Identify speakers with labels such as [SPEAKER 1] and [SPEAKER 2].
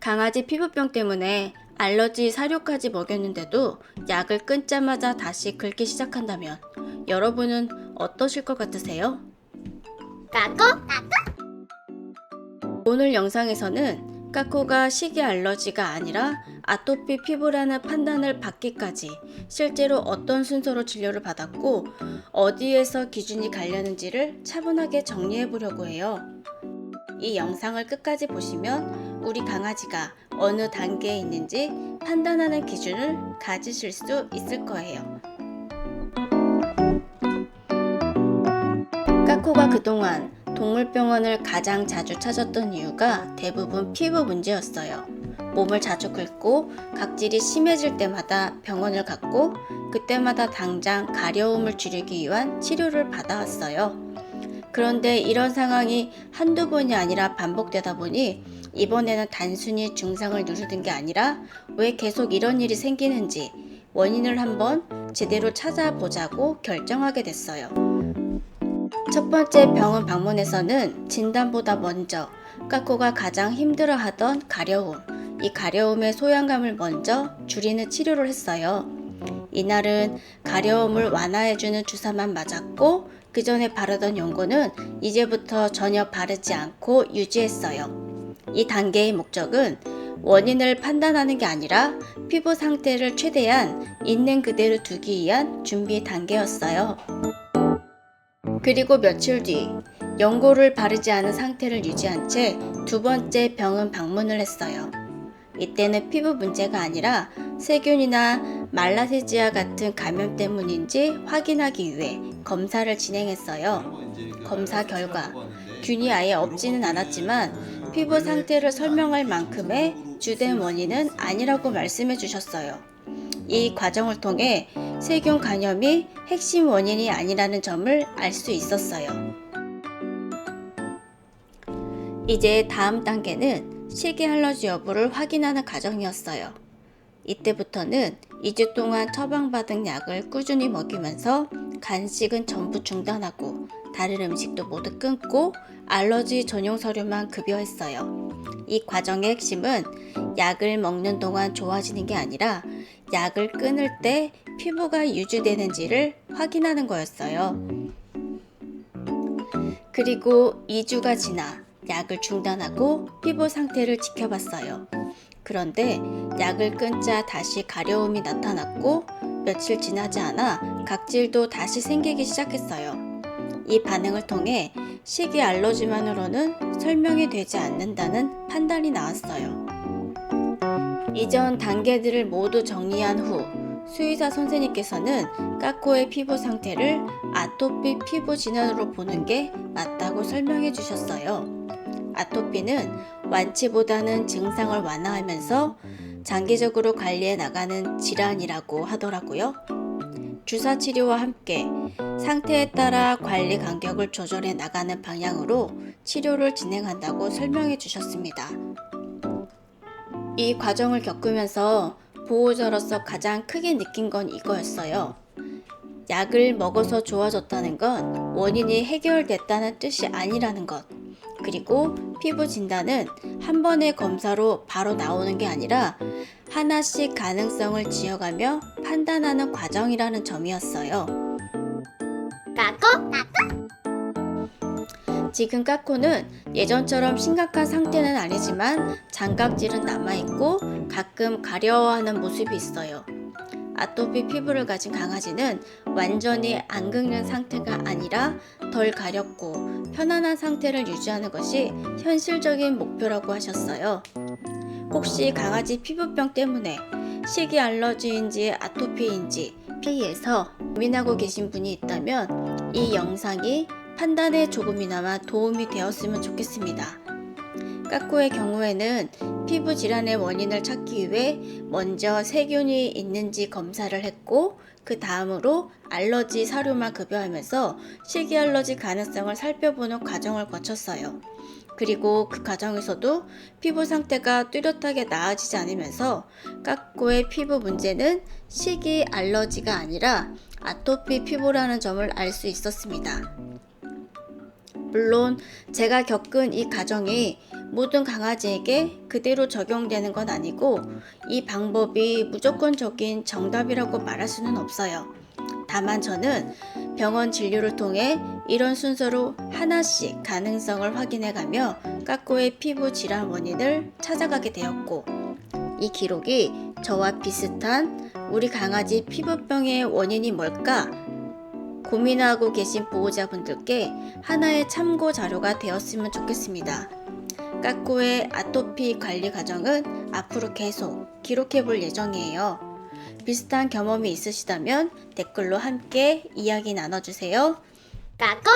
[SPEAKER 1] 강아지 피부병 때문에 알러지 사료까지 먹였는데도 약을 끊자마자 다시 긁기 시작한다면 여러분은 어떠실 것 같으세요? 오늘 영상에서는 까코가 식이 알러지가 아니라 아토피 피부라는 판단을 받기까지 실제로 어떤 순서로 진료를 받았고 어디에서 기준이 갈렸는지를 차분하게 정리해 보려고 해요. 이 영상을 끝까지 보시면 우리 강아지가 어느 단계에 있는지 판단하는 기준을 가지실 수 있을 거예요. 까코가 그동안 동물병원을 가장 자주 찾았던 이유가 대부분 피부 문제였어요. 몸을 자주 긁고 각질이 심해질 때마다 병원을 갔고 그때마다 당장 가려움을 줄이기 위한 치료를 받아왔어요. 그런데 이런 상황이 한두 번이 아니라 반복되다 보니 이번에는 단순히 증상을 누르는 게 아니라 왜 계속 이런 일이 생기는지 원인을 한번 제대로 찾아보자고 결정하게 됐어요. 첫 번째 병원 방문에서는 진단보다 먼저 까코가 가장 힘들어하던 가려움, 이 가려움의 소양감을 먼저 줄이는 치료를 했어요. 이날은 가려움을 완화해주는 주사만 맞았고 그 전에 바르던 연고는 이제부터 전혀 바르지 않고 유지했어요. 이 단계의 목적은 원인을 판단하는 게 아니라 피부 상태를 최대한 있는 그대로 두기 위한 준비 단계였어요. 그리고 며칠 뒤 연고를 바르지 않은 상태를 유지한 채 두 번째 병원 방문을 했어요. 이때는 피부 문제가 아니라 세균이나 말라세지아 같은 감염 때문인지 확인하기 위해 검사를 진행했어요. 검사 결과 균이 아예 없지는 않았지만 피부 상태를 설명할 만큼의 주된 원인은 아니라고 말씀해 주셨어요. 이 과정을 통해 세균 감염이 핵심 원인이 아니라는 점을 알 수 있었어요. 이제 다음 단계는 식이 알러지 여부를 확인하는 과정이었어요. 이때부터는 2주 동안 처방받은 약을 꾸준히 먹이면서 간식은 전부 중단하고 다른 음식도 모두 끊고 알러지 전용 서류만 급여했어요. 이 과정의 핵심은 약을 먹는 동안 좋아지는 게 아니라 약을 끊을 때 피부가 유지되는지를 확인하는 거였어요. 그리고 2주가 지나 약을 중단하고 피부 상태를 지켜봤어요. 그런데 약을 끊자 다시 가려움이 나타났고 며칠 지나지 않아 각질도 다시 생기기 시작했어요. 이 반응을 통해 식이 알러지만으로는 설명이 되지 않는다는 판단이 나왔어요. 이전 단계들을 모두 정리한 후 수의사 선생님께서는 까코의 피부 상태를 아토피 피부 질환으로 보는 게 맞다고 설명해 주셨어요. 아토피는 완치보다는 증상을 완화하면서 장기적으로 관리해 나가는 질환이라고 하더라고요. 주사 치료와 함께 상태에 따라 관리 간격을 조절해 나가는 방향으로 치료를 진행한다고 설명해 주셨습니다. 이 과정을 겪으면서 보호자로서 가장 크게 느낀 건 이거였어요. 약을 먹어서 좋아졌다는 건 원인이 해결됐다는 뜻이 아니라는 것. 그리고 피부 진단은 한 번의 검사로 바로 나오는 게 아니라 하나씩 가능성을 지어가며 판단하는 과정이라는 점이었어요. 지금 까코는 예전처럼 심각한 상태는 아니지만 장각질은 남아있고 가끔 가려워하는 모습이 있어요. 아토피 피부를 가진 강아지는 완전히 안 긁는 상태가 아니라 덜 가렵고 편안한 상태를 유지하는 것이 현실적인 목표라고 하셨어요. 혹시 강아지 피부병 때문에 식이 알러지인지 아토피인지 피에서 고민하고 계신 분이 있다면 이 영상이 판단에 조금이나마 도움이 되었으면 좋겠습니다. 까코의 경우에는 피부 질환의 원인을 찾기 위해 먼저 세균이 있는지 검사를 했고 그 다음으로 알러지 사료만 급여하면서 식이 알러지 가능성을 살펴보는 과정을 거쳤어요. 그리고 그 과정에서도 피부 상태가 뚜렷하게 나아지지 않으면서 까코의 피부 문제는 식이 알러지가 아니라 아토피 피부라는 점을 알 수 있었습니다. 물론 제가 겪은 이 과정이 모든 강아지에게 그대로 적용되는 건 아니고 이 방법이 무조건적인 정답이라고 말할 수는 없어요. 다만 저는 병원 진료를 통해 이런 순서로 하나씩 가능성을 확인해가며 까꼬의 피부 질환 원인을 찾아가게 되었고, 이 기록이 저와 비슷한 우리 강아지 피부병의 원인이 뭘까 고민하고 계신 보호자분들께 하나의 참고 자료가 되었으면 좋겠습니다. 까꼬의 아토피 관리 과정은 앞으로 계속 기록해 볼 예정이에요. 비슷한 경험이 있으시다면 댓글로 함께 이야기 나눠주세요.
[SPEAKER 2] 까꼬